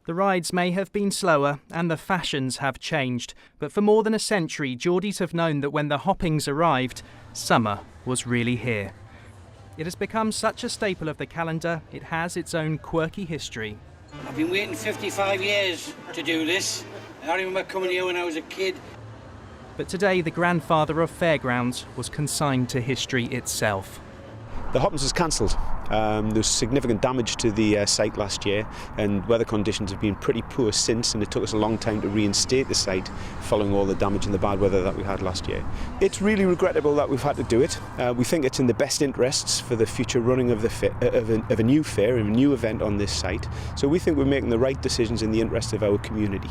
The rides may have been slower and the fashions have changed, but for more than a century, Geordies have known that when the Hoppings arrived, summer was really here. It has become such a staple of the calendar, it has its own quirky history. I've been waiting 55 years to do this. I remember coming here when I was a kid. But today, the grandfather of fairgrounds was consigned to history itself. The Hoppings was cancelled. There was significant damage to the site last year, and weather conditions have been pretty poor since, and it took us a long time to reinstate the site following all the damage and the bad weather that we had last year. It's really regrettable that we've had to do it. We think it's in the best interests for the future running of a new fair, a new event on this site. So we think we're making the right decisions in the interest of our community.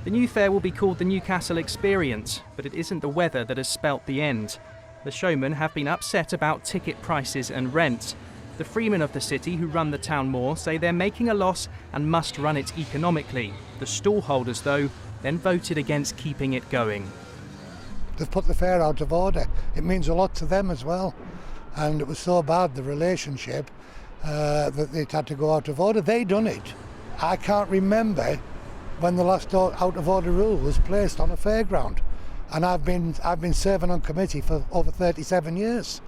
The new fair will be called the Newcastle Experience, but it isn't the weather that has spelt the end. The showmen have been upset about ticket prices and rent. The freemen of the city who run the town more say they're making a loss and must run it economically. The stallholders, though, then voted against keeping it going. They've put the fair out of order. It means a lot to them as well. And it was so bad, the relationship, that it had to go out of order. They done it. I can't remember when the last out of order rule was placed on a fairground. And I've been serving on committee for over 37 years.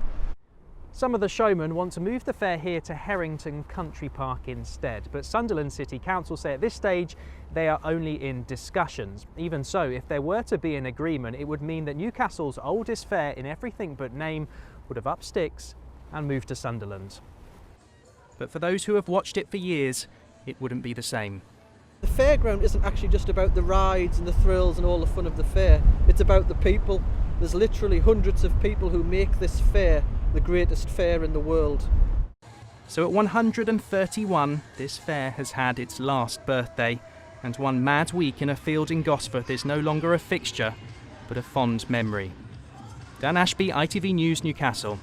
Some of the showmen want to move the fair here to Herrington Country Park instead, but Sunderland City Council say at this stage they are only in discussions. Even so, if there were to be an agreement, it would mean that Newcastle's oldest fair in everything but name would have upped sticks and moved to Sunderland. But for those who have watched it for years, it wouldn't be the same. The fairground isn't actually just about the rides and the thrills and all the fun of the fair. It's about the people. There's literally hundreds of people who make this fair the greatest fair in the world. So at 131, this fair has had its last birthday, and one mad week in a field in Gosforth is no longer a fixture, but a fond memory. Dan Ashby, ITV News, Newcastle.